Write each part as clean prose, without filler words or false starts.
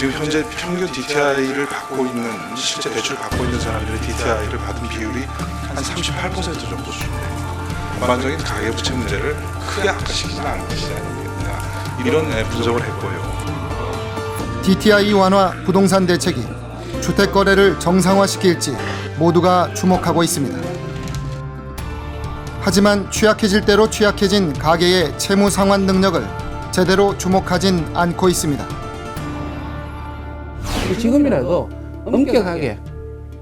지금 현재 평균 DTI를 받고 있는 실제 대출 받고 있는 사람들의 DTI를 받은 비율이 한 38% 정도 수준이에요. 전반적인 가계부채 문제를 크게 악화시키지는 않는 것이 아닙니다. 이런 분석을 했고요. DTI 완화 부동산 대책이 주택 거래를 정상화시킬지 모두가 주목하고 있습니다. 하지만 취약해질 대로 취약해진 가계의 채무 상환 능력을 제대로 주목하진 않고 있습니다. 지금이라도 엄격하게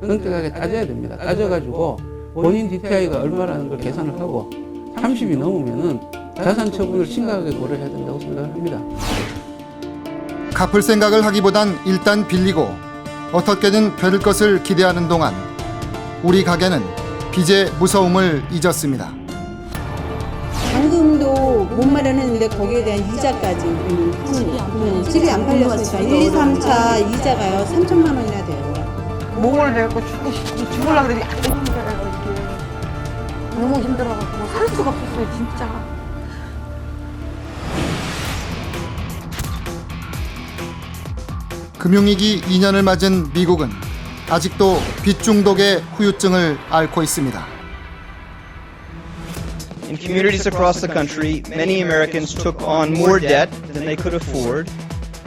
따져야 됩니다. 따져가지고 본인 DTI가 얼마라는 걸 계산을 하고 30이 넘으면은 자산 처분을 심각하게 고려해야 된다고 생각을 합니다. 갚을 생각을 하기보단 일단 빌리고 어떻게든 될 것을 기대하는 동안 우리 가게는 빚의 무서움을 잊었습니다. 잔금도 못 마련했는데 거기에 대한 이자까지 집이 안 팔렸으니까 1, 2, 3차 이자가요 3천만 원이나 돼요. 몸을 내고 죽으려고 그러니 안 되는 거예요. 이게 너무 힘들어가지고 살 수가 없었어요 진짜. 금융위기 2년을 맞은 미국은 아직도 빚 중독의 후유증을 앓고 있습니다. In communities across the country, many Americans took on more debt than they could afford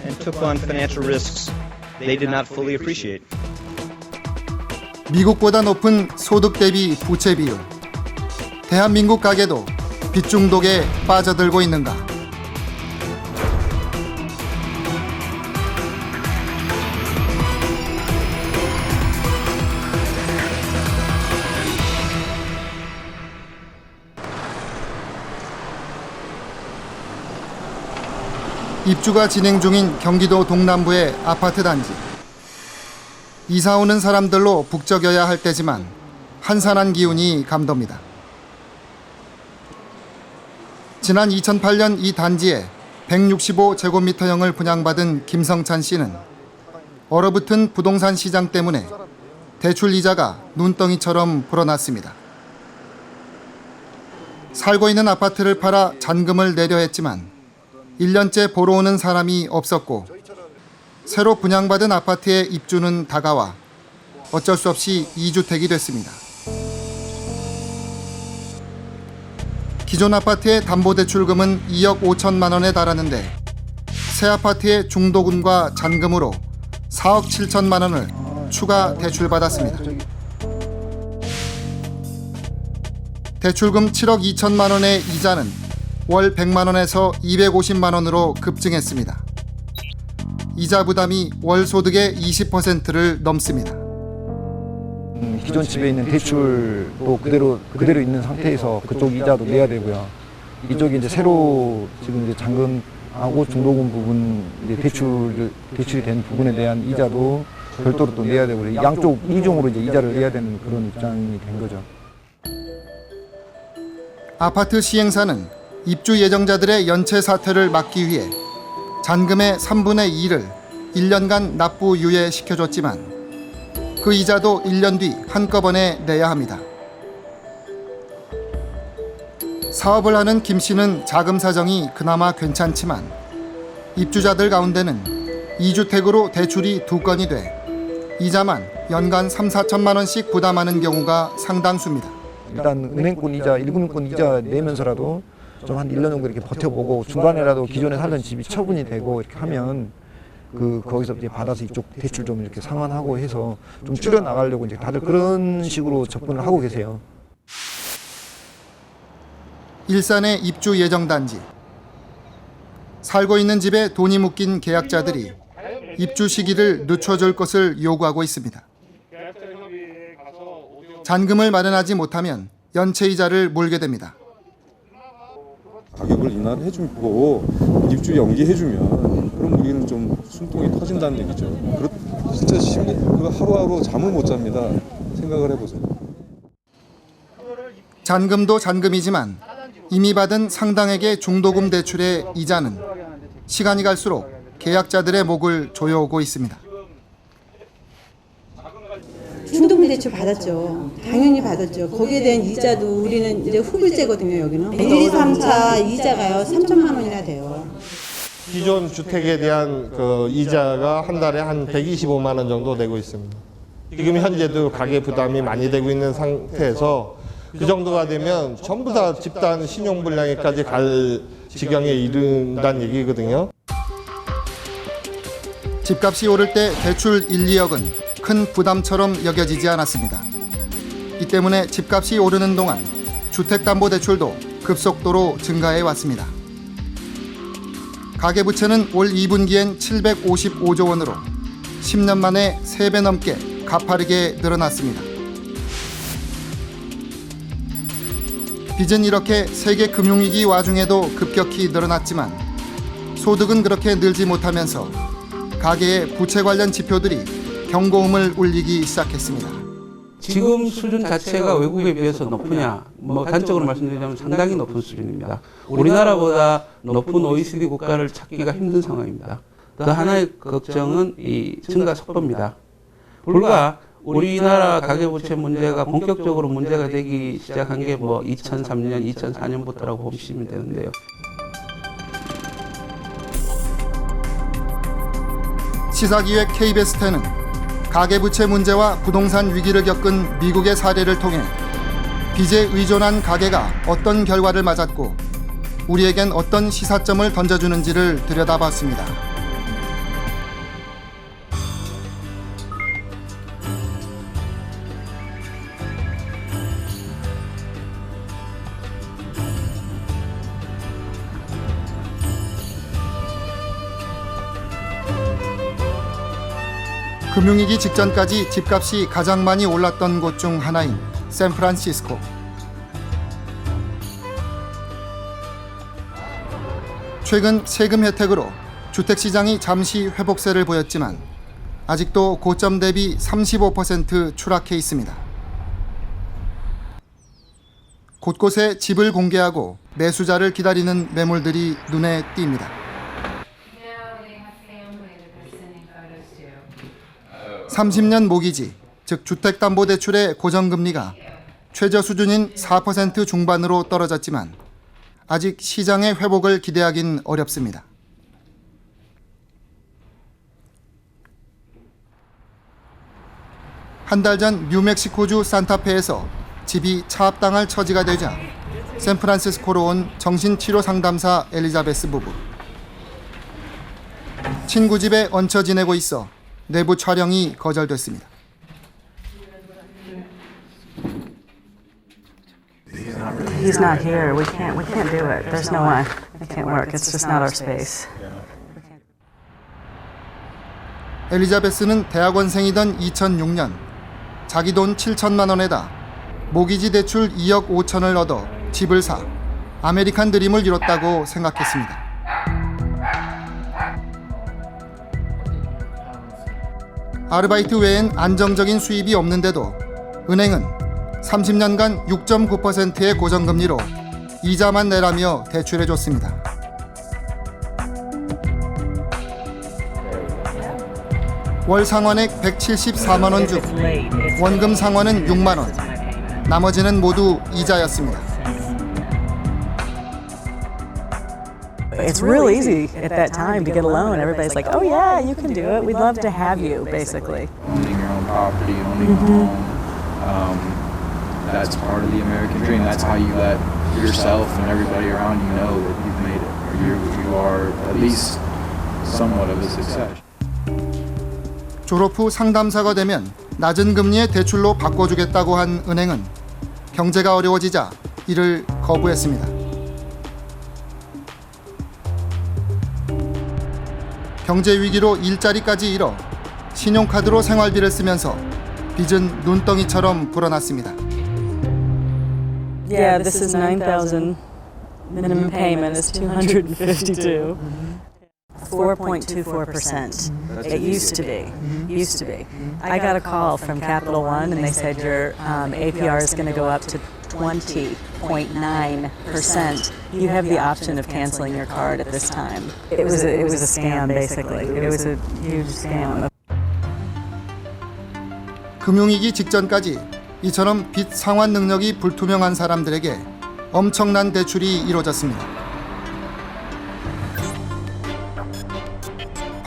and took on financial risks they did not fully appreciate. 미국보다 높은 소득 대비 부채 비율. 대한민국 가게도 빚 중독에 빠져들고 있는가? 입주가 진행 중인 경기도 동남부의 아파트 단지. 이사 오는 사람들로 북적여야 할 때지만 한산한 기운이 감돕니다. 지난 2008년 이 단지에 165제곱미터형을 분양받은 김성찬 씨는 얼어붙은 부동산 시장 때문에 대출 이자가 눈덩이처럼 불어났습니다. 살고 있는 아파트를 팔아 잔금을 내려 했지만 1년째 보러 오는 사람이 없었고 새로 분양받은 아파트의 입주는 다가와 어쩔 수 없이 2주택이 됐습니다. 기존 아파트의 담보대출금은 2억 5천만 원에 달하는데 새 아파트의 중도금과 잔금으로 4억 7천만 원을 추가 대출받았습니다. 대출금 7억 2천만 원의 이자는 월 100만 원에서 250만 원으로 급증했습니다. 이자 부담이 월 소득의 20%를 넘습니다. 기존 집에 있는 대출도 그대로 있는 상태에서 그쪽 이자도 내야 되고요. 이쪽이 이제 새로 지금 이제 잔금하고 중도금 부분 이제 대출이 된 부분에 대한 이자도 별도로 또 내야 되고 양쪽 이중으로 이제 이자를 내야 되는 그런 입장이 된 거죠. 아파트 시행사는 입주 예정자들의 연체 사태를 막기 위해 잔금의 3분의 2를 1년간 납부 유예시켜줬지만 그 이자도 1년 뒤 한꺼번에 내야 합니다. 사업을 하는 김 씨는 자금 사정이 그나마 괜찮지만 입주자들 가운데는 2주택으로 대출이 2건이 돼 이자만 연간 3, 4천만 원씩 부담하는 경우가 상당수입니다. 일단 은행권 이자, 1금융권 이자 내면서라도 좀 한 1년 정도 이렇게 버텨보고 중간에라도 기존에 살던 집이 처분이 되고 이렇게 하면 거기서 이제 받아서 이쪽 대출 좀 이렇게 상환하고 해서 좀 줄여 나가려고 이제 다들 그런 식으로 접근을 하고 계세요. 일산의 입주 예정 단지. 살고 있는 집에 돈이 묶인 계약자들이 입주 시기를 늦춰줄 것을 요구하고 있습니다. 잔금을 마련하지 못하면 연체 이자를 물게 됩니다. 가격을 인하해주고 입주 연기해주면 그럼 우리는 좀 숨통이 터진다는 얘기죠. 진짜 하루하루 잠을 못 잡니다. 생각을 해보세요. 잔금도 잔금이지만 이미 받은 상당액의 중도금 대출의 이자는 시간이 갈수록 계약자들의 목을 조여오고 있습니다. 중도금 대출 받았죠. 당연히 받았죠. 거기에 대한 이자도 우리는 이제 후불제거든요. 여기는 1, 2, 3차 이자가요 3천만 원이나 돼요. 기존 주택에 대한 그 이자가 한 달에 한 125만 원 정도 되고 있습니다. 지금 현재도 가계 부담이 많이 되고 있는 상태에서 그 정도가 되면 전부 다 집단 신용불량에까지 갈 지경에 이른다는 얘기거든요. 집값이 오를 때 대출 1, 2억은 큰 부담처럼 여겨지지 않았습니다. 이 때문에 집값이 오르는 동안 주택담보대출도 급속도로 증가해 왔습니다. 가계부채는 올 2분기엔 755조 원으로 10년 만에 3배 넘게 가파르게 늘어났습니다. 빚은 이렇게 세계 금융위기 와중에도 급격히 늘어났지만 소득은 그렇게 늘지 못하면서 가계의 부채 관련 지표들이 경고음을 울리기 시작했습니다. 지금 수준 자체가 외국에 비해서 높으냐? 단적으로 말씀드리자면 상당히 높은 수준입니다. 우리나라보다 높은 OECD 국가를 찾기가 힘든 상황입니다. 더 하나의 걱정은 이 증가 속도입니다. 불과 우리나라 가계부채 문제가 본격적으로 문제가 되기 시작한 게 2003년, 2004년부터라고 보시면 되는데요. 시사기획 KBS10은 가계부채 문제와 부동산 위기를 겪은 미국의 사례를 통해 빚에 의존한 가계가 어떤 결과를 맞았고 우리에겐 어떤 시사점을 던져주는지를 들여다봤습니다. 금융위기 직전까지 집값이 가장 많이 올랐던 곳 중 하나인 샌프란시스코. 최근 세금 혜택으로 주택시장이 잠시 회복세를 보였지만 아직도 고점 대비 35% 추락해 있습니다. 곳곳에 집을 공개하고 매수자를 기다리는 매물들이 눈에 띕니다. 30년 모기지, 즉 주택담보대출의 고정금리가 최저 수준인 4% 중반으로 떨어졌지만 아직 시장의 회복을 기대하긴 어렵습니다. 한 달 전 뉴멕시코주 산타페에서 집이 차압당할 처지가 되자 샌프란시스코로 온 정신치료 상담사 엘리자베스 부부. 친구 집에 얹혀 지내고 있어 내부 촬영이 거절됐습니다. He's not here. We can't do it. There's no way. It can't work. It's just not our space. 엘리자베스는 대학원생이던 2006년 자기 돈 7천만 원에다 모기지 대출 2억 5천을 얻어 집을 사 아메리칸 드림을 이뤘다고 생각했습니다. 아르바이트 외엔 안정적인 수입이 없는데도 은행은 30년간 6.9%의 고정금리로 이자만 내라며 대출해줬습니다. 월 상환액 174만 원 중 원금 상환은 6만 원, 나머지는 모두 이자였습니다. It's real easy at that time to get a loan. Everybody's like, "Oh yeah, you can do it. We'd love to have you." Basically. Owning your own property, owning your home, that's part of the American dream. That's how you let yourself and everybody around you know that you've made it, or you are at least somewhat of a success. 졸업 후 상담사가 되면 낮은 금리의 대출로 바꿔주겠다고 한 은행은 경제가 어려워지자 이를 거부했습니다. 경제 위기로 일자리까지 잃어 신용카드로 생활비를 쓰면서 빚은 눈덩이처럼 불어났습니다. Yeah, this is 9,000. Minimum payment is 252. 4.24%. It used to be. I got a call from Capital One, and they said your APR is going to go up to 20.9%. You have the option of canceling your card at this time. It was a scam, basically. It was a huge scam. 금융위기 직전까지 이처럼 빚 상환 능력이 불투명한 사람들에게 엄청난 대출이 이루어졌습니다.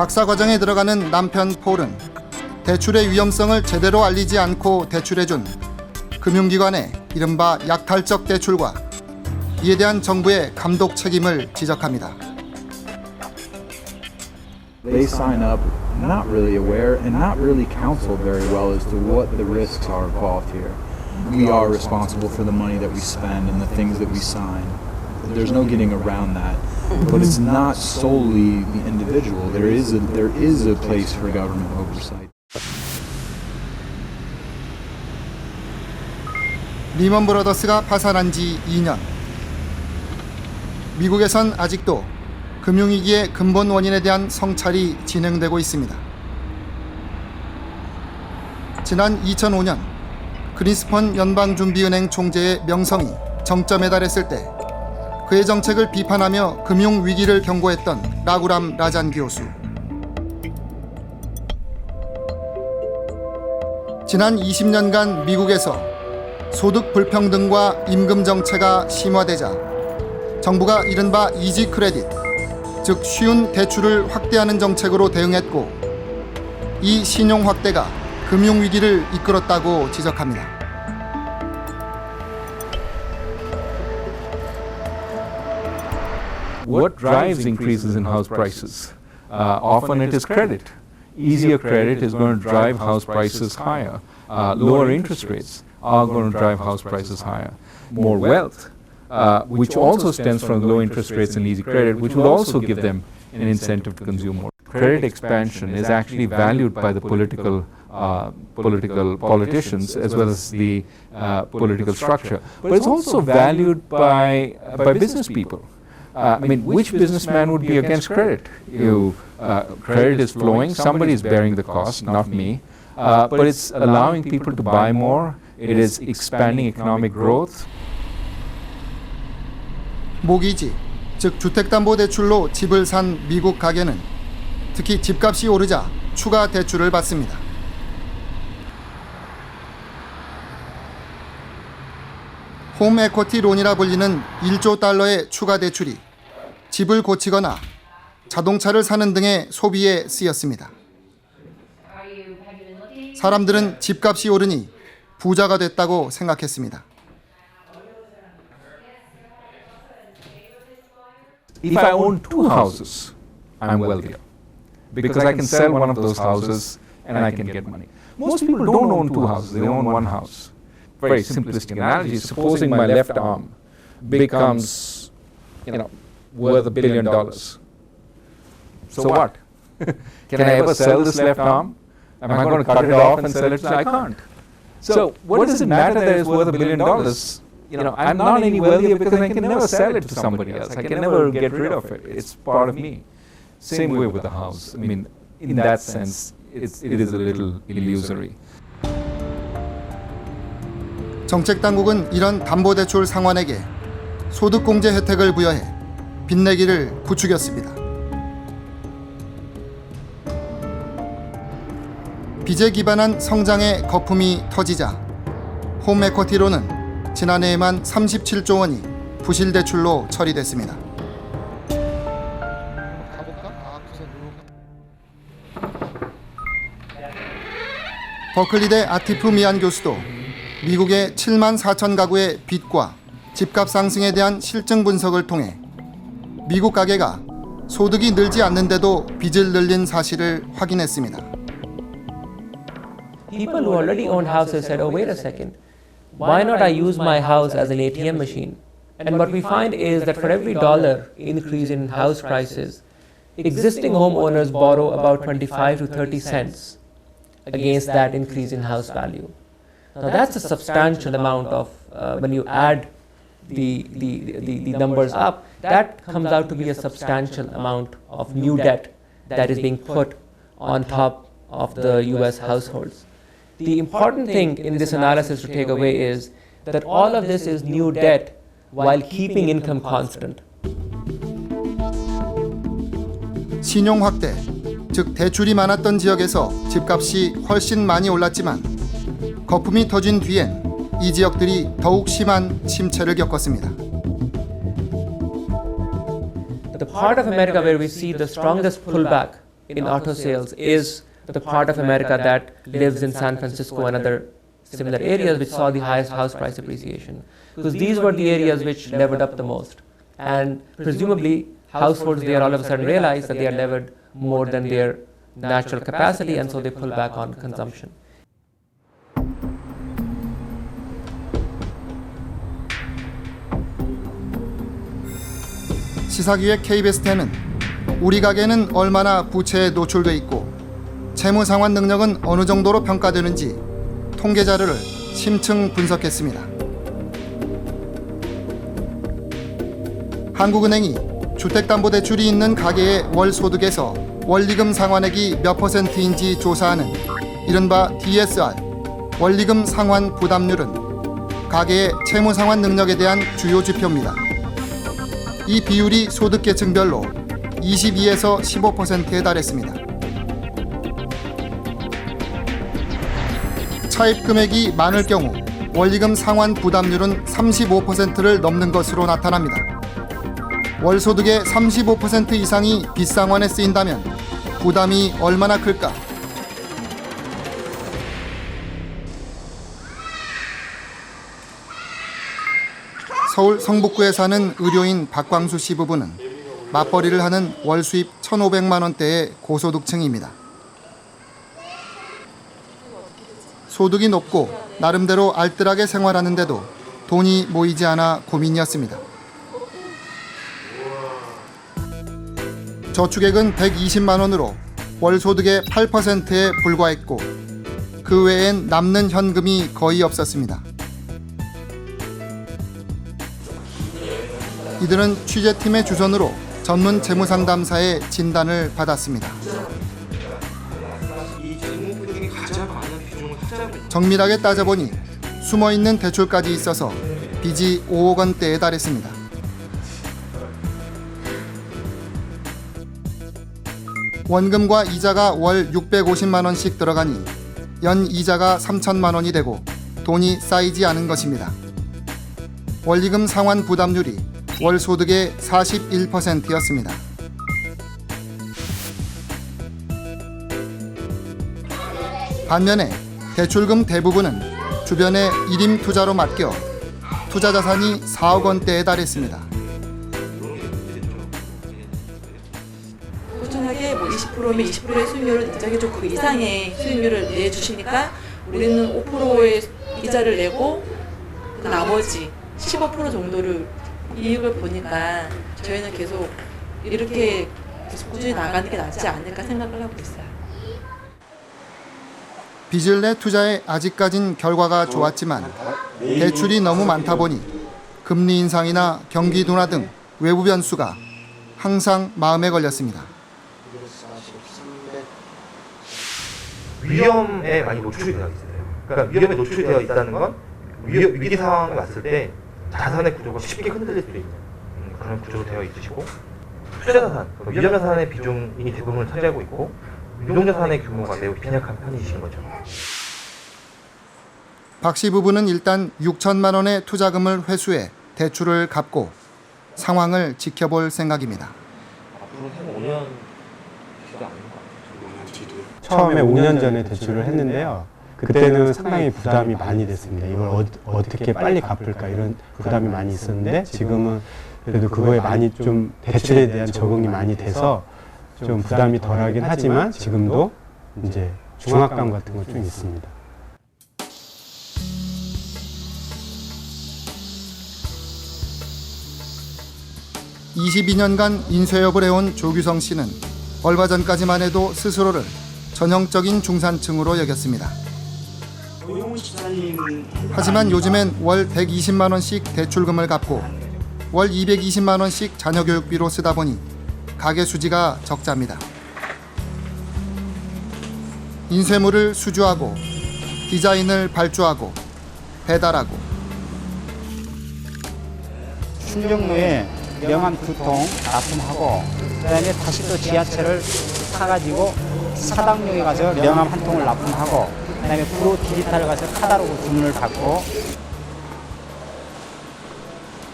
박사 과정에 들어가는 남편 폴은 대출의 위험성을 제대로 알리지 않고 대출해준 금융기관의 이른바 약탈적 대출과 이에 대한 정부의 감독 책임을 지적합니다. They sign up not really aware and not really counseled very well as to what the risks are involved here. We are responsible for the money that we spend and the things that we sign. There's no getting around that. But it's not solely the individual. There is a place for government oversight. 리먼 브러더스가 파산한 지 2년. 미국에선 아직도 금융위기의 근본 원인에 대한 성찰이 진행되고 있습니다. 지난 2005년 그린스펀 연방준비은행 총재의 명성이 정점에 달했을 때 그의 정책을 비판하며 금융위기를 경고했던 라구람 라잔 교수. 지난 20년간 미국에서 소득 불평등과 임금 정체가 심화되자 정부가 이른바 이지 크레딧, 즉 쉬운 대출을 확대하는 정책으로 대응했고 이 신용 확대가 금융위기를 이끌었다고 지적합니다. What drives increases in house prices? Often it is credit. Easier credit is going to drive house prices higher. Lower interest rates are going to drive house prices higher. More wealth, which also stems from low interest rates and easy credit, which will also give them an incentive to consume more. Credit expansion is actually valued by the politicians as well as the political structure, but it's also valued by business people. I mean, which businessman would be against credit? Credit is flowing, somebody is bearing the cost, not me, but it's allowing people to buy more, it is expanding economic growth. 모기지, 즉 주택담보대출로 집을 산 미국 가게는 특히 집값이 오르자 추가 대출을 받습니다. 홈 에쿼티 론이라 불리는 1조 달러의 추가 대출이 집을 고치거나 자동차를 사는 등의 소비에 쓰였습니다. 사람들은 집값이 오르니 부자가 됐다고 생각했습니다. If I own two houses, I'm wealthier because I can sell one of those houses and I can get money. Most people don't own two houses, they own one house. Very simplistic analogy, supposing my left arm becomes, worth $1 billion. So what? Can I ever sell this left arm? Am I going to cut it off and sell it? I can't. So what does it matter that it's worth $1 billion? I'm not any wealthier because I can never sell it to somebody else. I can never get rid of it. It's part of me. Same way with the house. I mean, in that sense, it is a little illusory. 정책당국은 이런 담보대출 상환에게 소득공제 혜택을 부여해 빚내기를 부추겼습니다. 빚에 기반한 성장의 거품이 터지자 홈 에쿼티로는 지난해에만 37조 원이 부실대출로 처리됐습니다. 버클리대 아티프 미안 교수도 미국의 7만 4천 가구의 빚과 집값 상승에 대한 실증 분석을 통해 미국 가계가 소득이 늘지 않는데도 빚을 늘린 사실을 확인했습니다. People who already owned houses said, oh, wait a second, why not I use my house as an ATM machine? And what we find is that for every dollar increase in house prices, existing homeowners borrow about 25 to 30 cents against that increase in house value. Now that's a substantial amount of, when you add the numbers up, that comes out to be a substantial amount of new debt that is being put on top of the US households. The important thing in this analysis to take away is that all of this is new debt while keeping income constant. 신용 확대, 즉 대출이 많았던 지역에서 집값이 훨씬 많이 올랐지만 거품이 터진 뒤엔 이 지역들이 더욱 심한 침체를 겪었습니다. The part of America where we see the strongest pullback in auto sales is the part of America that lives in San Francisco and other similar areas which saw the highest house price appreciation. Because these were the areas which levered up the most. And presumably, households there all of a sudden realize that they are levered more than their natural capacity, and so they pull back on consumption. 시사기획 KBS10은 우리 가게는 얼마나 부채에 노출돼 있고 채무 상환 능력은 어느 정도로 평가되는지 통계 자료를 심층 분석했습니다. 한국은행이 주택담보대출이 있는 가계의 월 소득에서 원리금 상환액이 몇 %인지 조사하는 이른바 DSR, 원리금 상환 부담률은 가계의 채무 상환 능력에 대한 주요 지표입니다. 이 비율이 소득계층별로 22에서 15%에 달했습니다. 차입 금액이 많을 경우 원리금 상환 부담률은 35%를 넘는 것으로 나타납니다. 월 소득의 35% 이상이 빚상환에 쓰인다면 부담이 얼마나 클까? 서울 성북구에 사는 의료인 박광수 씨 부부는 맞벌이를 하는 월 수입 1,500만 원대의 고소득층입니다. 소득이 높고 나름대로 알뜰하게 생활하는데도 돈이 모이지 않아 고민이었습니다. 저축액은 120만 원으로 월 소득의 8%에 불과했고 그 외엔 남는 현금이 거의 없었습니다. 이들은 취재팀의 주선으로 전문 재무상담사의 진단을 받았습니다. 정밀하게 따져보니 숨어있는 대출까지 있어서 빚이 5억 원대에 달했습니다. 원금과 이자가 월 650만 원씩 들어가니 연 이자가 3천만 원이 되고 돈이 쌓이지 않은 것입니다. 원리금 상환 부담률이 월 소득의 41%였습니다. 반면에 대출금 대부분은 주변의 일임 투자로 맡겨 투자 자산이 4억 원대에 달했습니다. 꾸준하게 20%면 20%의 수익률을 내자기 좀 그 이상의 수익률을 내주시니까 우리는 5%의 이자를 내고 그 나머지 15% 정도를 이익을 보니까 저희는 계속 이렇게 계속 꾸준히 나가는 게 낫지 않을까 생각을 하고 있어요. 빚을 내 투자에 아직까진 결과가 좋았지만 대출이 너무 많다 보니 금리 인상이나 경기 둔화 등 외부 변수가 항상 마음에 걸렸습니다. 위험에 많이 노출이 되어 있어요. 그러니까 위험에 노출이 되어 있다는 건 위기 상황에 왔을 때 자산의 구조가 쉽게 흔들릴 수 있는 그런 구조로 되어 있으시고 투자자산, 위험자산의 비중이 대부분을 차지하고 있고 유동자산의 규모가 매우 빈약한 편이신 거죠. 박 씨 부부는 일단 6천만 원의 투자금을 회수해 대출을 갚고 상황을 지켜볼 생각입니다. 앞으로 5년 처음에 5년 전에 대출을 했는데요. 그때는 상당히 부담이 많이 됐습니다. 이걸 어떻게 빨리 갚을까 이런 부담이 많이 있었는데 지금은 그래도 그거에 많이 좀 대출에 대한 적응이 많이 돼서 좀 부담이 덜하긴 하지만 지금도 이제 중압감 같은 건 좀 있습니다. (22년간) 인쇄업을 해온 조규성 씨는 얼마 전까지만 해도 스스로를 전형적인 중산층으로 여겼습니다. 하지만 요즘엔 월 120만 원씩 대출금을 갚고 월 220만 원씩 자녀 교육비로 쓰다 보니 가계 수지가 적자입니다. 인쇄물을 수주하고 디자인을 발주하고 배달하고 충정로에 명함 2통 납품하고 그다음에 다시 또 지하철을 타가지고 사당역에 가서 명함 1통을 납품하고 그다음에 프로 디지털 가서 카달로그 주문을 받고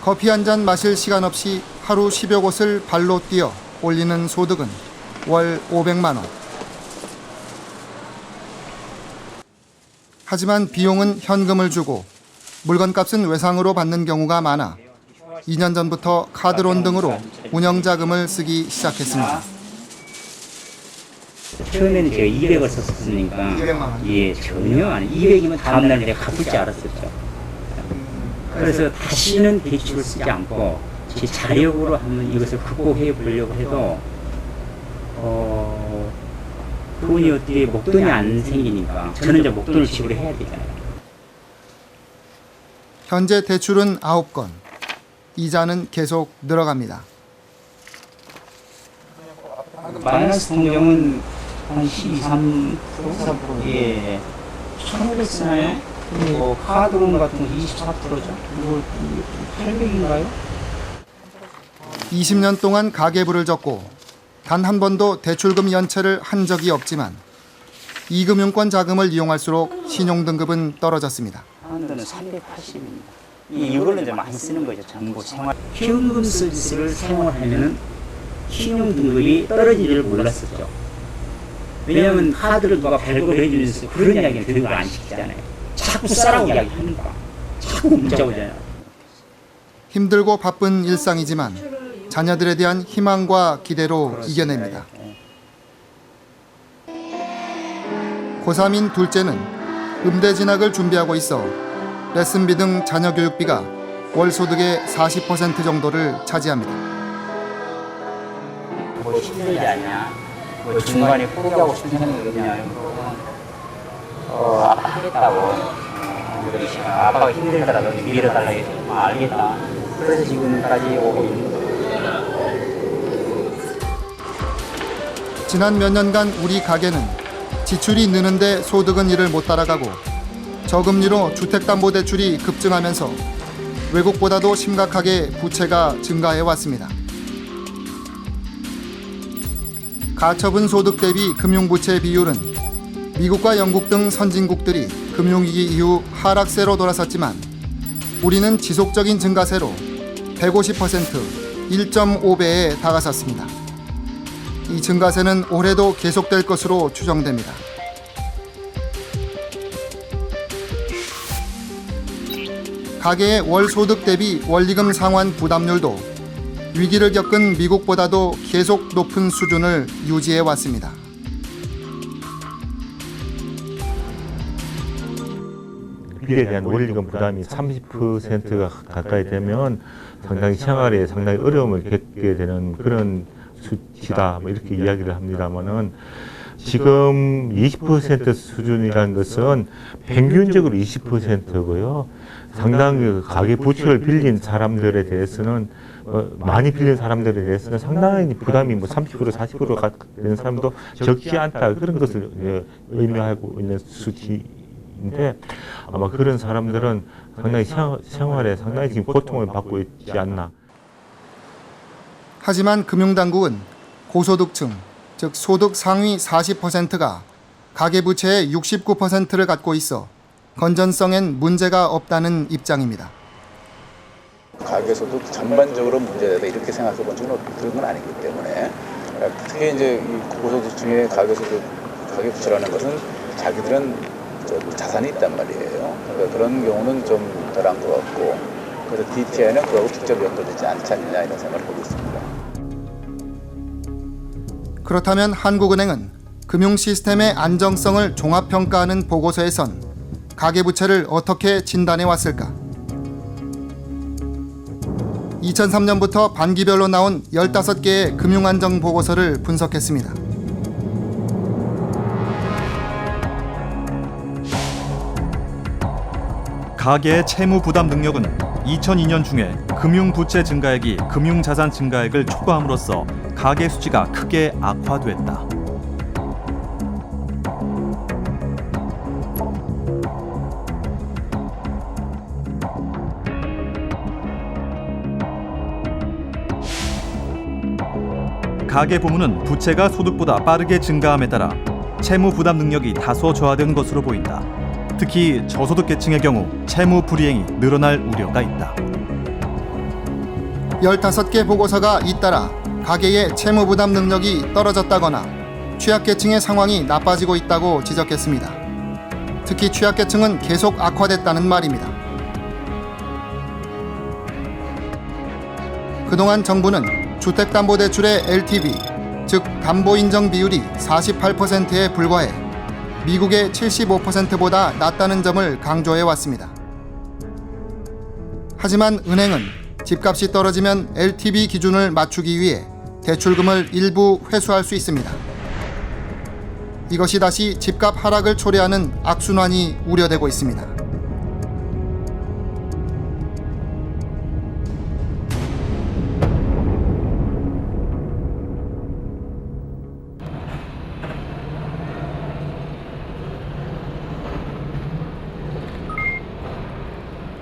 커피 한 잔 마실 시간 없이 하루 10여 곳을 발로 뛰어 올리는 소득은 월 500만 원. 하지만 비용은 현금을 주고 물건값은 외상으로 받는 경우가 많아 2년 전부터 카드론 등으로 운영자금을 쓰기 시작했습니다. 처음에는 제가 200을 썼으니까 200만 원. 예, 전혀 안 200이면 다음날 내가 갚을 줄 알았었죠. 그래서 다시는 대출을 쓰지 않고 제 자력으로 한번 이것을 극복해 보려고 해도 돈이 어떻게 목돈이 안 생기니까 저는 이제 목돈을 지불해야 되잖아요. 현재 대출은 9건. 이자는 계속 늘어갑니다. 마이너스 통장은 한 12, 3%? 예. 1,500 쓰나요? 그리고 카드론 같은 거 24%죠. 이거 800인가요? 20년 동안 가계부를 적고 단 한 번도 대출금 연체를 한 적이 없지만 이금융권 자금을 이용할수록 신용등급은 떨어졌습니다. 한도는 380입니다. 이걸로 이제 많이 쓰는 거죠. 전부 생활. 현금 서비스를 사용하면은 신용등급이 떨어질 줄 몰랐었죠. 왜냐하면 카드를 누가 발급을 해주면서 그런 이야기는 교육을 안 시키잖아요. 자꾸 싸라고 이야기하니까. 자꾸 문자 오잖아요. 힘들고 바쁜 일상이지만 자녀들에 대한 희망과 기대로 이겨냅니다. 고3인 둘째는 음대 진학을 준비하고 있어 레슨비 등 자녀 교육비가 월 소득의 40% 정도를 차지합니다. 뭐 힘들지 않냐? 뭐 중간에 포기하고 싶은 생각이 있냐? 아빠 하겠다고. 아빠가 힘들더라도 밀어달라고 해서 알겠다. 그래서 지금까지 오고 있는 거예요. 지난 몇 년간 우리 가게는 지출이 느는데 소득은 이를 못 따라가고 저금리로 주택담보대출이 급증하면서 외국보다도 심각하게 부채가 증가해왔습니다. 가처분 소득 대비 금융부채 비율은 미국과 영국 등 선진국들이 금융위기 이후 하락세로 돌아섰지만 우리는 지속적인 증가세로 150%, 1.5배에 다가섰습니다. 이 증가세는 올해도 계속될 것으로 추정됩니다. 가계의 월 소득 대비 원리금 상환 부담률도 위기를 겪은 미국보다도 계속 높은 수준을 유지해 왔습니다. 빚에 대한 원리금 부담이 30%가 가까이 되면 상당히 생활에 상당히 어려움을 겪게 되는 그런 수치다, 뭐 이렇게 이야기를 합니다만은 지금 20% 수준이라는 것은 평균적으로 20%고요. 상당히 가계 부채를 빌린 사람들에 대해서는 많이 빌린 사람들에 대해서는 상당히 부담이 뭐 30% 40%가 되는 사람도 적지 않다, 그런 것을 의미하고 있는 수치인데 아마 그런 사람들은 상당히 생활에 상당히 지금 고통을 받고 있지 않나. 하지만 금융당국은 고소득층, 즉 소득 상위 40%가 가계부채의 69%를 갖고 있어 건전성엔 문제가 없다는 입장입니다. 가계소득 전반적으로 문제되다 이렇게 생각해 본 적은 그런 건 아니기 때문에 특히 이제 이 고소득층의 가계부채라는 것은 자기들은 자산이 있단 말이에요. 그러니까 그런 경우는 좀 덜한 것 같고, 그래서 DTI는 그하고 직접 연결되지 않지 않느냐 이런 생각을 하고 있습니다. 그렇다면 한국은행은 금융 시스템의 안정성을 종합평가하는 보고서에선 가계부채를 어떻게 진단해 왔을까? 2003년부터 반기별로 나온 15개의 금융안정 보고서를 분석했습니다. 가계의 채무 부담 능력은 2002년 중에 금융부채 증가액이 금융자산 증가액을 초과함으로써 가계 수지가 크게 악화됐다. 가계 부문은 부채가 소득보다 빠르게 증가함에 따라 채무 부담 능력이 다소 저하된 것으로 보인다. 특히 저소득 계층의 경우 채무 불이행이 늘어날 우려가 있다. 15개 보고서가 잇따라 가계의 채무 부담 능력이 떨어졌다거나 취약계층의 상황이 나빠지고 있다고 지적했습니다. 특히 취약계층은 계속 악화됐다는 말입니다. 그동안 정부는 주택담보대출의 LTV, 즉 담보인정 비율이 48%에 불과해 미국의 75%보다 낮다는 점을 강조해 왔습니다. 하지만 은행은 집값이 떨어지면 LTV 기준을 맞추기 위해 대출금을 일부 회수할 수 있습니다. 이것이 다시 집값 하락을 초래하는 악순환이 우려되고 있습니다.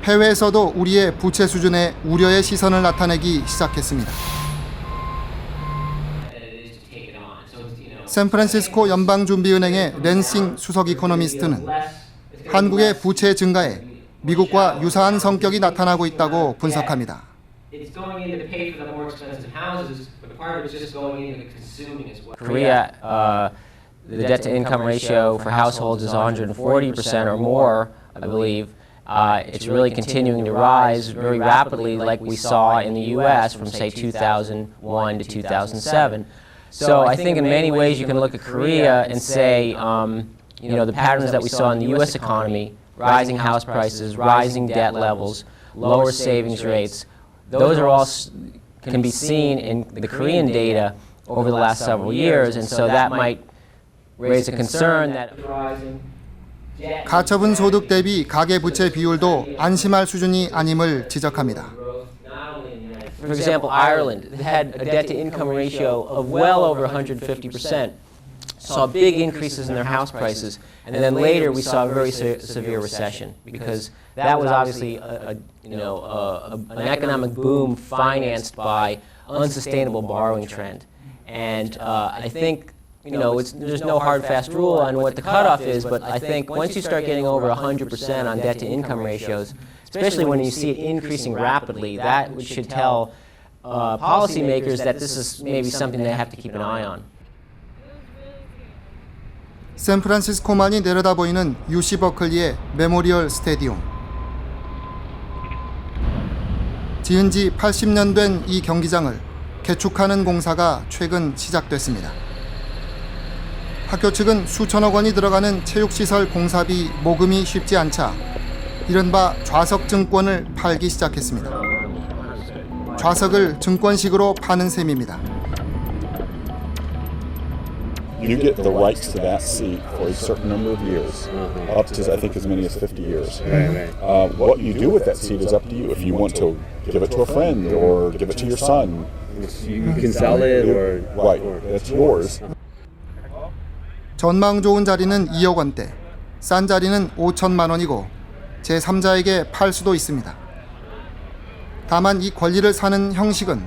해외에서도 우리의 부채 수준에 우려의 시선을 나타내기 시작했습니다. 샌프란시스코 연방준비은행의 랜싱 수석 이코노미스트는 한국의 부채 증가에 미국과 유사한 성격이 나타나고 있다고 분석합니다. Korea, the debt-to-income ratio for households is 140% or more, I believe. It's really continuing to rise very rapidly like we saw in the US from, say, 2001 to 2007. So I think in many ways you can look at Korea and say, the patterns that we saw in the US economy, rising house prices, rising debt levels, lower savings rates, those are all can be seen in the Korean data over the last several years, and so that might raise a concern that 가처분 소득 대비 가계 부채 비율도 안심할 수준이 아님을 지적합니다. For example, Ireland had a debt-to-income ratio of well over 150%, saw big increases in their house prices, and then later we saw a very severe recession because that was obviously an economic boom financed by unsustainable borrowing trend. And I think there's no hard fast rule on what the cutoff is, but I think once you start getting over 100% on debt-to-income ratios, especially when you see it increasing rapidly, that should tell policymakers that this is maybe something they have to keep an eye on. 샌프란시스코만이 내려다 보이는 UC 버클리의 메모리얼 스테디움. 지은 지 80년 된 이 경기장을 개축하는 공사가 최근 시작됐습니다. 학교 측은 수천억 원이 들어가는 체육시설 공사비 모금이 쉽지 않자 이른바 좌석 증권을 팔기 시작했습니다. 좌석을 증권식으로 파는 셈입니다. You get the rights to that seat for a certain number of years, up to I think as many as 50 years. What you do with that seat is up to you. If you want to give it to a friend or give it to your son, you can sell it or right, that's yours. 전망 좋은 자리는 2억 원대, 싼 자리는 5천만 원이고 제3자에게 팔 수도 있습니다. 다만 이 권리를 사는 형식은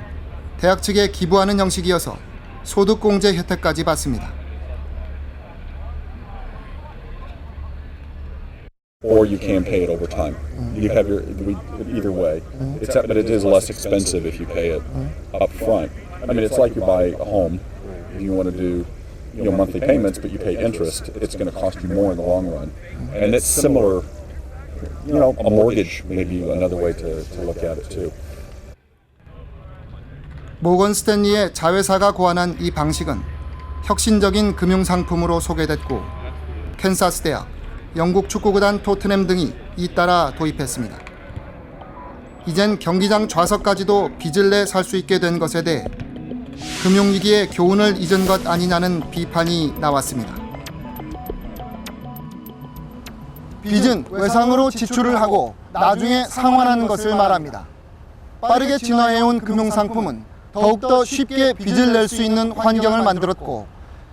대학 측에 기부하는 형식이어서 소득공제 혜택까지 받습니다. Or you can pay it over time. You have either way. But it is less expensive if you pay it up front. I mean, it's like you buy a home. If you want to do monthly payments, but you pay interest, it's going to cost you more in the long run. And it's similar, a mortgage may be another way to look at it too. 모건 스탠리의 자회사가 고안한 이 방식은 혁신적인 금융상품으로 소개됐고 캔사스 대학, 영국 축구구단 토트넘 등이 잇따라 도입했습니다. 이젠 경기장 좌석까지도 빚을 내 살 수 있게 된 것에 대해 금융위기의 교훈을 잊은 것 아니냐는 비판이 나왔습니다. 빚은 외상으로 지출을 하고 나중에 상환하는 것을 말합니다. 빠르게 진화해온 금융상품은 더욱더 쉽게 빚을 낼 수 있는 환경을 만들었고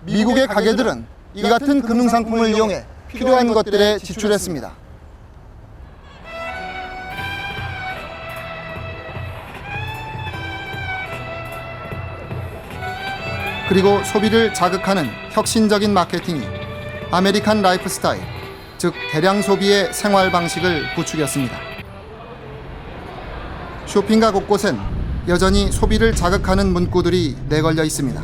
미국의 가게들은 이 같은 금융상품을 이용해 필요한 것들에 지출했습니다. 그리고 소비를 자극하는 혁신적인 마케팅이 아메리칸 라이프 스타일, 즉 대량 소비의 생활 방식을 부추겼습니다. 쇼핑가 곳곳엔 여전히 소비를 자극하는 문구들이 내걸려 있습니다.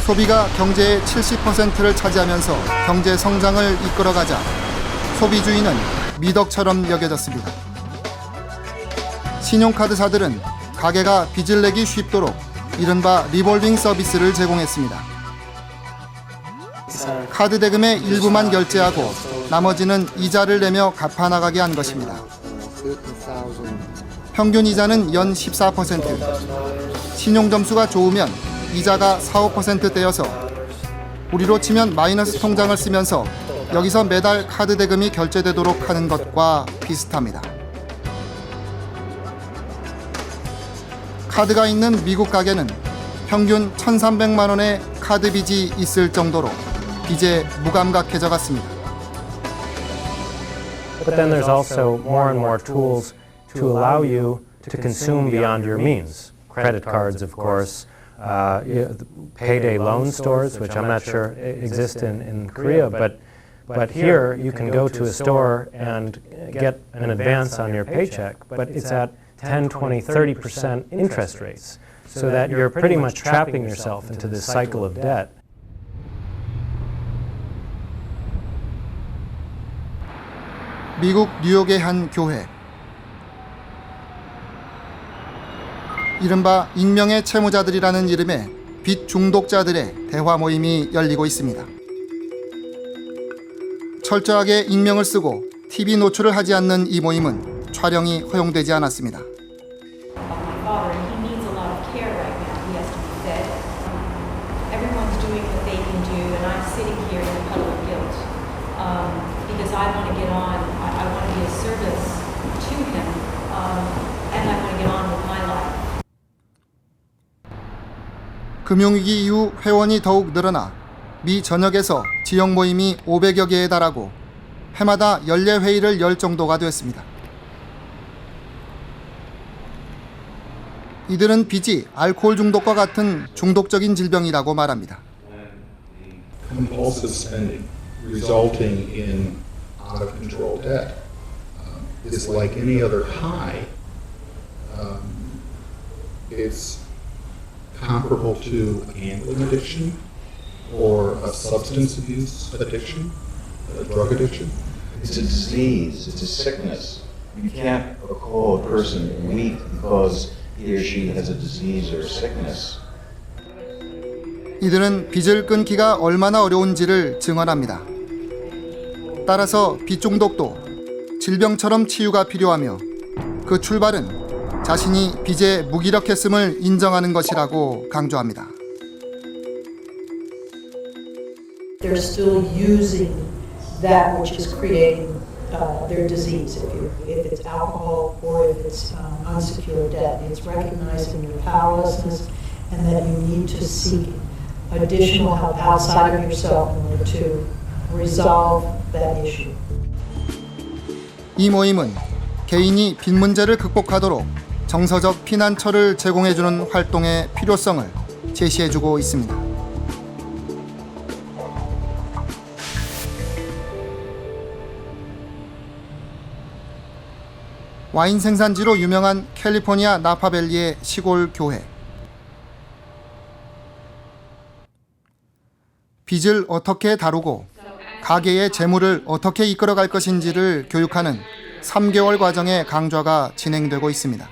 소비가 경제의 70%를 차지하면서 경제 성장을 이끌어가자 소비주의는 미덕처럼 여겨졌습니다. 신용카드사들은 가게가 빚을 내기 쉽도록 이른바 리볼빙 서비스를 제공했습니다. 카드 대금의 일부만 결제하고 나머지는 이자를 내며 갚아나가게 한 것입니다. 평균 이자는 연 14%, 신용점수가 좋으면 이자가 4~5%대여서 우리로 치면 마이너스 통장을 쓰면서 여기서 매달 카드 대금이 결제되도록 하는 것과 비슷합니다. 카드가 있는 미국 가게는 평균 1,300만 원의 카드 빚이 있을 정도로 빚에 무감각해져 갔습니다. But then there's also more and more tools to allow you to consume beyond your means. Credit cards, of course, payday loan stores, which I'm not sure exist in Korea, but here you can go to a store and get an advance on your paycheck, but it's at 10, 20, 30% interest rates, so that you're pretty much trapping yourself into this cycle of debt. 미국 뉴욕의 한 교회. 이른바 익명의 채무자들이라는 이름의 빚 중독자들의 대화 모임이 열리고 있습니다. 철저하게 익명을 쓰고 TV 노출을 하지 않는 이 모임은 촬영이 허용되지 않았습니다. 금융위기 이후 회원이 더욱 늘어나 미 전역에서 지역 모임이 500여 개에 달하고 해마다 연례 회의를 열 정도가 됐습니다. 이들은 빚이 알코올 중독과 같은 중독적인 질병이라고 말합니다. Compulsive spending resulting in out of control debt is like any other high. It's comparable to gambling addiction or a substance abuse addiction, a drug addiction. It's a disease, it's a sickness. You can't call a person weak because he or she has a disease or a sickness. 이들은 빚을 끊기가 얼마나 어려운지를 증언합니다. 따라서 빚 중독도 질병처럼 치유가 필요하며 그 출발은 자신이 빚에 무기력했음을 인정하는 것이라고 강조합니다. They're still using that which is creating their disease. If it's alcohol or if it's unsecured debt, it's recognizing your powerlessness and that you need to seek additional help outside of yourself in order to resolve that issue. 이 모임은 개인이 빚 문제를 극복하도록 정서적 피난처를 제공해주는 활동의 필요성을 제시해주고 있습니다. 와인 생산지로 유명한 캘리포니아 나파밸리의 시골 교회. 빚을 어떻게 다루고 가게의 재물을 어떻게 이끌어갈 것인지를 교육하는 3개월 과정의 강좌가 진행되고 있습니다.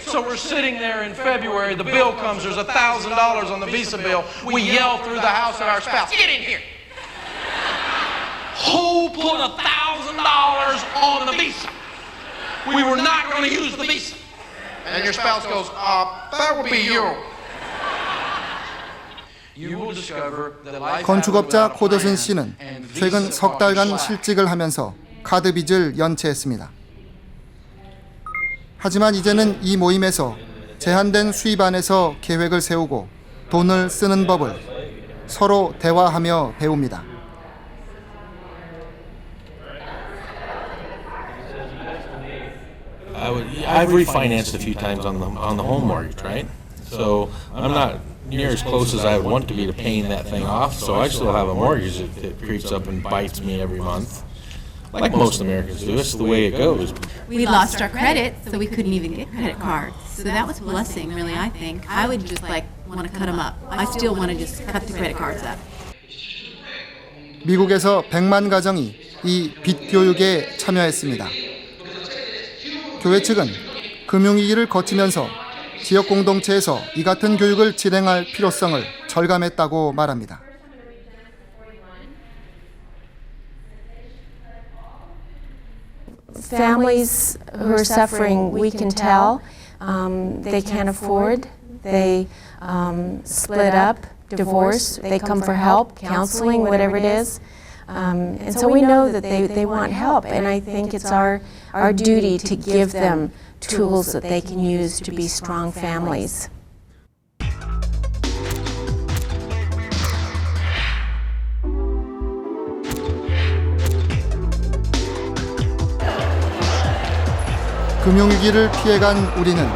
So we're sitting there in February, the bill comes, there's $1,000 on the Visa bill. We yell through the house at our spouse, get in here. Who put $1,000 on the Visa? We were not going to use the Visa. And your spouse goes, that would be you. You will discover that life 건축업자 코더슨 씨는 최근 석 달간 실직을 하면서 카드 빚을 연체했습니다. 하지만 이제는 이 모임에서 제한된 수입 안에서 계획을 세우고 돈을 쓰는 법을 서로 대화하며 배웁니다. I've refinanced a few times on the home mortgage, right? So I'm not near as close as I would want to be to paying that thing off, so I still have a mortgage that creeps up and bites me every month. Like most Americans do, it's the way it goes. We lost our credit, so we couldn't even get credit cards. So that was a blessing, really, I think. I would just want to cut them up. I still want to just cut the credit cards up. 미국에서 100만 가정이 이 빚 교육에 참여했습니다. 교회 측은 금융위기를 거치면서 지역 공동체에서 이 같은 교육을 진행할 필요성을 절감했다고 말합니다. Families who are suffering, we can tell they can't afford, they split up, divorce, they come for help, counseling, whatever it is. And so we know that they want help, and I think it's our duty to give them tools that they can use to be strong families. 금융위기를 피해간 우리는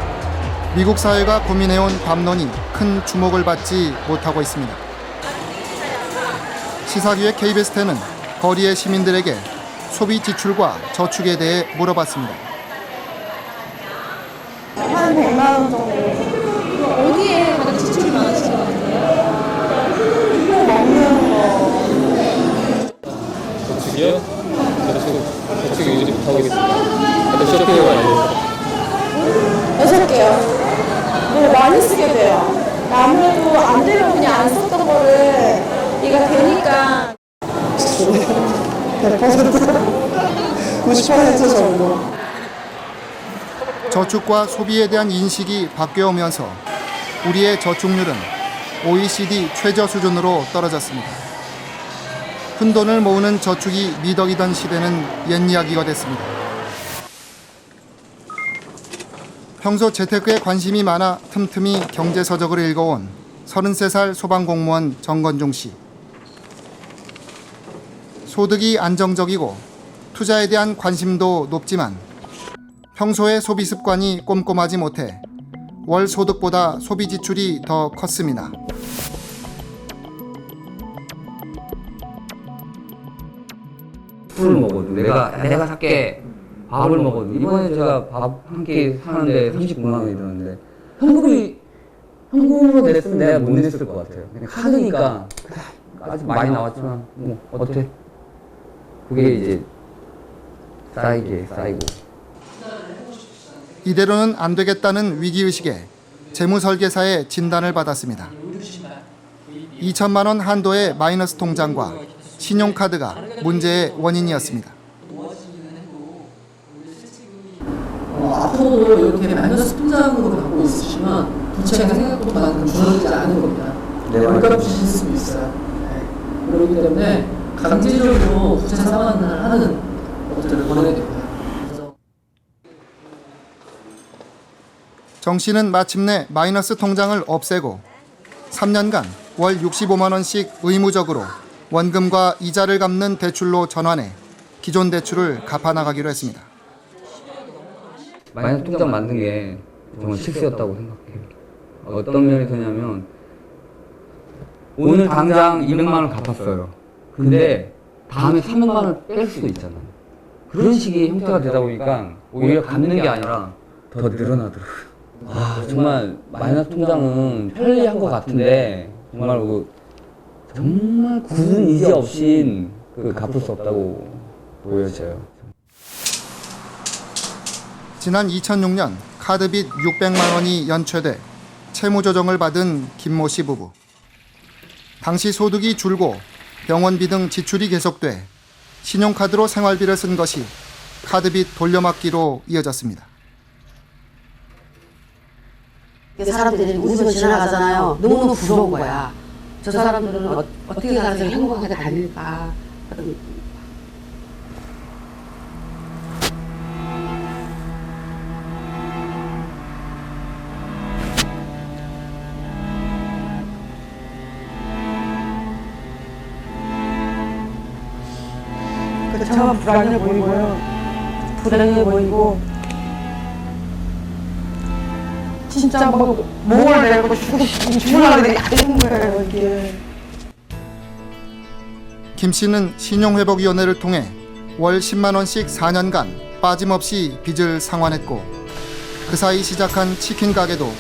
미국 사회가 고민해온 담론이 큰 주목을 받지 못하고 있습니다. 시사기획 KBS10은 거리의 시민들에게 소비 지출과 저축에 대해 물어봤습니다. 한 100만 원 정도. 어디에 가장 지출이 많으신 것 같아요? 먹는 거. 저축이요? 저축 유지 못하고 있습니다. 쇼핑을 많이 해요. 6개요. 네, 많이 쓰게 돼요. 아무래도 안 되면 그냥 안 썼던 거를 얘가 되니까 100%, 90% 정도. 저축과 소비에 대한 인식이 바뀌어오면서 우리의 저축률은 OECD 최저 수준으로 떨어졌습니다. 큰돈을 모으는 저축이 미덕이던 시대는 옛 이야기가 됐습니다. 평소 재테크에 관심이 많아 틈틈이 경제서적을 읽어온 33살 소방공무원 정건중 씨. 소득이 안정적이고 투자에 대한 관심도 높지만 평소의 소비 습관이 꼼꼼하지 못해 월 소득보다 소비 지출이 더 컸습니다. 술을 먹어도 내가 살게. 밥을 먹어도 이번에 제가 밥 한 끼 사는데 39만 원이 들었는데 현금으로 냈으면 내가 못 냈을 것 같아요. 그냥 카드니까 아직 많이 나왔지만 뭐 어때? 그게 이제 쌓이고. 이대로는 안 되겠다는 위기의식에 재무설계사의 진단을 받았습니다. 2천만 원 한도의 마이너스 통장과 신용카드가 문제의 원인이었습니다. 앞으로도 이렇게 마이너스 통장으로 갖고 있으시면 부채가 생각보다만큼 줄어들지 않은 겁니다. 월가 부실 수도 있어요. 네. 그렇기 때문에 강제적으로 부채 상환을 하는 것들을 권해야 됩니다. 정 씨는 마침내 마이너스 통장을 없애고 3년간 월 65만 원씩 의무적으로 원금과 이자를 갚는 대출로 전환해 기존 대출을 갚아나가기로 했습니다. 마이너스 통장 만든 게 정말 실수였다고 생각해요. 어떤 면에서냐면 오늘 당장 200만 원 갚았어요. 근데 다음에 300만 원을 뺄 수도 있잖아요. 그런 식의 형태가 되다 보니까 오히려 갚는 게 아니라 더 늘어나더라고요. 정말 마이너스 통장은 편리한 것 같은데 정말 굳은 이자 없이 갚을 수 없다고 보여져요. 지난 2006년 카드빚 600만 원이 연체돼 채무조정을 받은 김모 씨 부부. 당시 소득이 줄고 병원비 등 지출이 계속돼 신용카드로 생활비를 쓴 것이 카드빚 돌려막기로 이어졌습니다. 사람들이 웃으면서 지나가잖아요. 너무너무 부러운 거야. 저 사람들은 어떻게 살아서 행복하게 다닐까. 참 불안해 보이고요. 불행해 보이고 진짜 뭐 목을 내고 죽으려고 하는 거예요, 이게. 김 씨는 신용회복위원회를 통해 월 10만 원씩 4년간 빠짐없이 빚을 상환했고 그 사이 시작한 치킨 가게도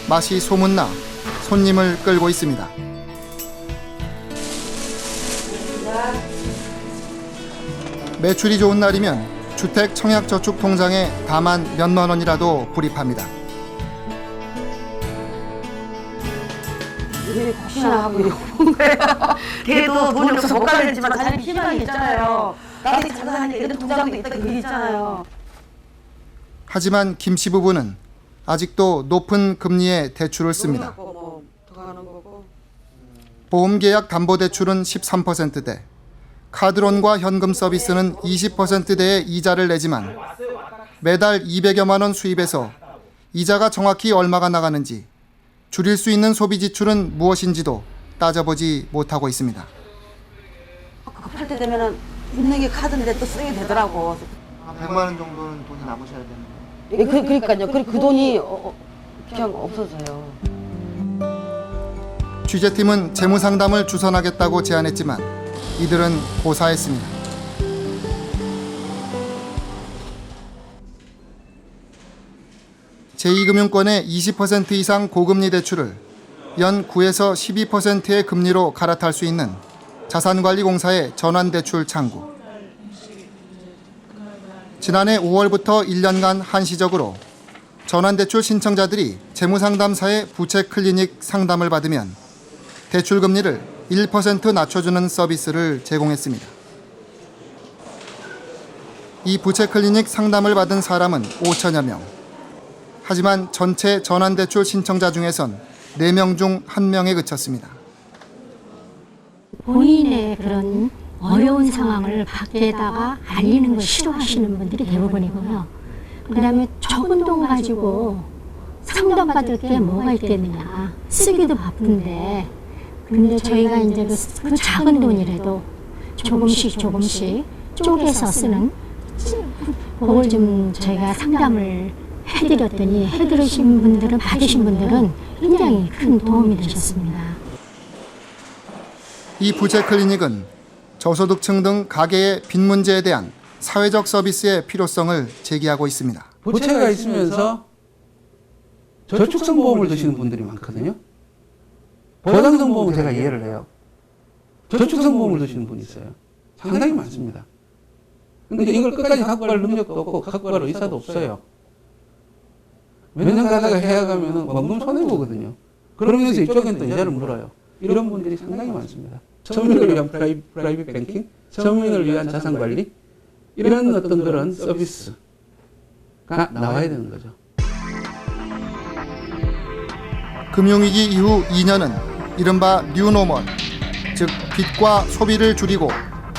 맛이 소문나 손님을 끌고 있습니다. 매출이 좋은 날이면 주택 청약저축통장에 다만 몇만 원이라도 불입합니다. 왜 혹시나 하고 이러고 온 거예요. 걔도 돈이 없어서 못 가겠지만 자기 희망이 있잖아요. 나도 장사하니까 걔도 통장도 있다 그 일 있잖아요. 하지만 김 씨 부부는 아직도 높은 금리의 대출을 씁니다. 보험계약 담보대출은 13%대, 카드론과 현금 서비스는 20%대의 이자를 내지만 매달 200여만 원 수입해서 이자가 정확히 얼마가 나가는지 줄일 수 있는 소비 지출은 무엇인지도 따져보지 못하고 있습니다. 급할 때 되면은 있는 게 카드인데 또 쓰게 되더라고. 100만 원 정도는 돈이 남으셔야 되는데. 그러니까요. 그 돈이 그냥 없어져요. 취재팀은 재무상담을 주선하겠다고 제안했지만 이들은 고사했습니다. 제2금융권의 20% 이상 고금리 대출을 연 9에서 12%의 금리로 갈아탈 수 있는 자산관리공사의 전환대출 창구. 지난해 5월부터 1년간 한시적으로 전환대출 신청자들이 재무상담사의 부채 클리닉 상담을 받으면 대출 금리를 1% 낮춰주는 서비스를 제공했습니다. 이 부채 클리닉 상담을 받은 사람은 5천여 명. 하지만 전체 전환대출 신청자 중에선 4명 중 1명에 그쳤습니다. 본인의 그런 어려운 상황을 밖에다가 알리는 걸 싫어하시는 분들이 대부분이고요. 그 다음에 적은 돈 가지고 상담받을 게 뭐가 있겠느냐. 쓰기도 바쁜데. 근데 저희가 이제 그 작은 돈이라도 조금씩 쪼개서 쓰는 그걸 좀 저희가 상담을 해드렸더니 해드리신 분들은, 받으신 분들은 굉장히 큰 도움이 되셨습니다. 이 부채 클리닉은 저소득층 등 가계의 빚 문제에 대한 사회적 서비스의 필요성을 제기하고 있습니다. 부채가 있으면서 저축성 보험을 드시는 분들이 많거든요. 보장성 보험은 제가 이해를 해요. 저축성 보험을 드시는 분이 있어요. 상당히 많습니다. 근데 이걸 끝까지 갖고 갈 능력도 없고 갖고 갈 의사도 없어요. 몇 년 가다가 해야가면 원금 손해보거든요. 그러면서 이쪽엔 또 이자를 물어요. 이런 분들이 상당히 많습니다. 서민을 위한 프라이빗 뱅킹, 서민을 위한 자산관리, 이런 어떤 그런 서비스가 나와야 되는 거죠. 금융위기 이후 2년은 이른바 뉴노멀, 즉 빚과 소비를 줄이고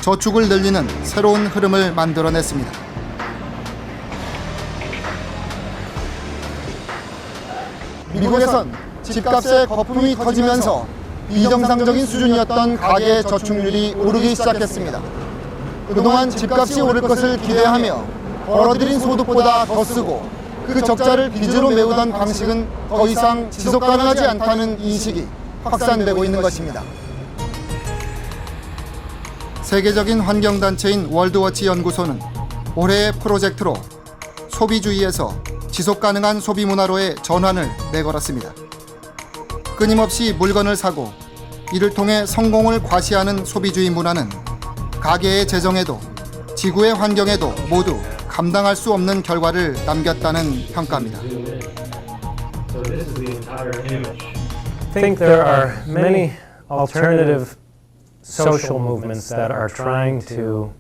저축을 늘리는 새로운 흐름을 만들어냈습니다. 미국에선 집값의 거품이 터지면서 비정상적인 수준이었던 가계 저축률이 오르기 시작했습니다. 그동안 집값이 오를 것을 기대하며 벌어들인 소득보다 더 쓰고 그 적자를 빚으로 메우던 방식은 더 이상 지속 가능하지 않다는 인식이 확산되고 있는 것입니다. 세계적인 환경단체인 월드워치 연구소는 올해의 프로젝트로 소비주의에서 지속가능한 소비 문화로의 전환을 내걸었습니다. 끊임없이 물건을 사고 이를 통해 성공을 과시하는 소비주의 문화는 가계의 재정에도 지구의 환경에도 모두 감당할 수 없는 결과를 남겼다는 평가입니다. I think there are many alternative social movements that are trying to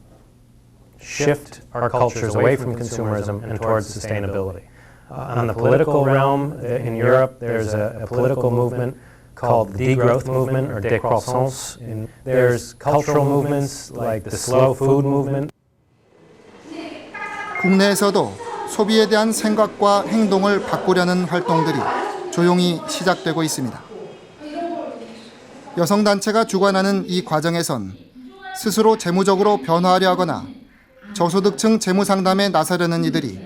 shift our cultures away from consumerism and towards sustainability. On the political realm, in Europe, there's a political movement called the degrowth movement or décroissance. There's cultural movements like the slow food movement. 국내에서도 소비에 대한 생각과 행동을 바꾸려는 활동들이 조용히 시작되고 있습니다. 여성단체가 주관하는 이 과정에선 스스로 재무적으로 변화하려 하거나 저소득층 재무상담에 나서려는 이들이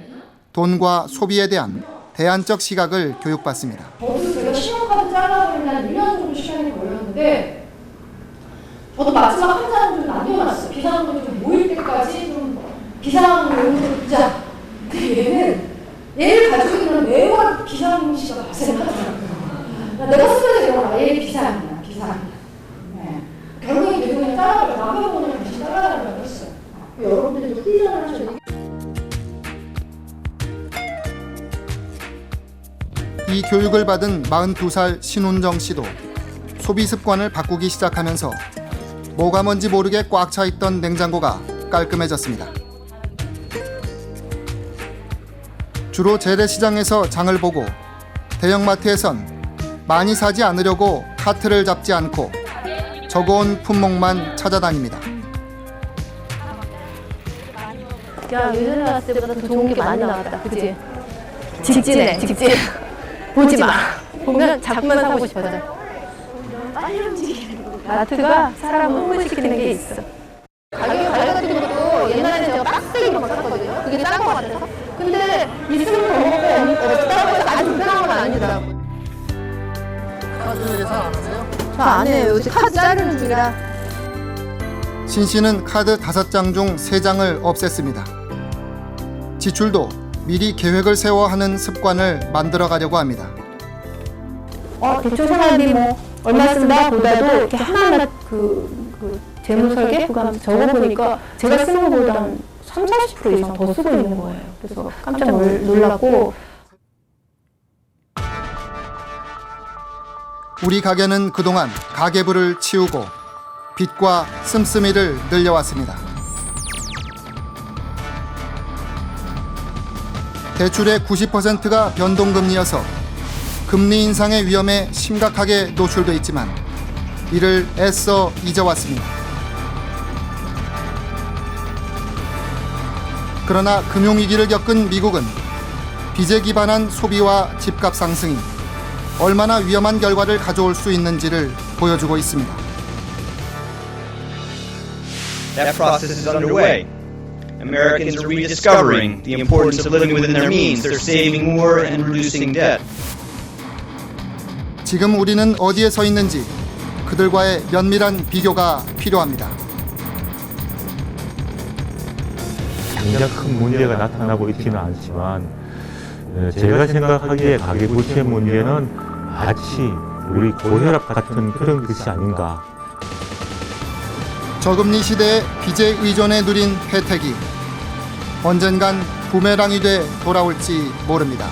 돈과 소비에 대한 대안적 시각을 교육받습니다. 저도 제가 신용카드 잘라버리면 한 1년 정도 시간이 걸렸는데 저도 마지막 한 장을 좀 남겨놨어요. 비상금이 좀 모일 때까지 좀 비상용으로 두자. 근데 얘를 가지고 있는 매월 비상용 씨가 발생하더라고요. 내가 쓰면 되거나 얘 비상이야, 비상이야. 네. 결국에 내가 그냥 따라가고 남편분을 다시 따라가려고 했어요. 여러분들도 훈련을 하셔야 돼요. 이 교육을 받은 42살 신운정 씨도 소비 습관을 바꾸기 시작하면서 뭐가 뭔지 모르게 꽉 차 있던 냉장고가 깔끔해졌습니다. 주로 재래시장에서 장을 보고 대형마트에선 많이 사지 않으려고 카트를 잡지 않고 적어온 품목만 찾아다닙니다. 야, 예전에 나왔을 때보다 더 좋은 게 많이 나왔다. 그치? 직진해, 직진. 보지 마. 보면 자꾸만 사고 싶어져. 빨리 움직이는 거. 마트가 사람을 흥분시키는 게 있어. 가격 같은 것도 옛날에 제가 박스인 거 샀거든요. 그게 싼 거 같아서. 근데 있으면 더 먹고 없다고 해서 아주 불편한 건 아니더라고요. 카드 계산 안 하세요? 저 안 해요. 요새 카드 자르는 중이라. 신 씨는 카드 5장 중 3장을 없앴습니다. 지출도 미리 계획을 세워 하는 습관을 만들어 가려고 합니다. 대출 생활비 뭐 얼마 쓴다 보다도 이렇게 하나하나 그 재무 설계 그거 하면서 적어보니까 제가 쓰는 것보다 한 30-40% 이상 더 쓰고 있는 거예요. 그래서 깜짝 놀랐고. 우리 가게는 그동안 가계부를 치우고 빚과 씀씀이를 늘려왔습니다. 대출의 90%가 변동금리여서 금리 인상의 위험에 심각하게 노출돼 있지만 이를 애써 잊어왔습니다. 그러나 금융위기를 겪은 미국은 빚에 기반한 소비와 집값 상승이 얼마나 위험한 결과를 가져올 수 있는지를 보여주고 있습니다. That process is underway. Americans are rediscovering the importance of living within their means. They're saving more and reducing debt. 지금 우리는 어디에 서 있는지 그들과의 면밀한 비교가 필요합니다. 굉장히 큰 문제가 나타나고 있지는 않지만 제가 생각하기에 가계부채 문제는 마치 우리 고혈압 같은 그런 것이 아닌가. 저금리 시대의 빚에 의존해 누린 혜택이 언젠간 부메랑이 돼 돌아올지 모릅니다.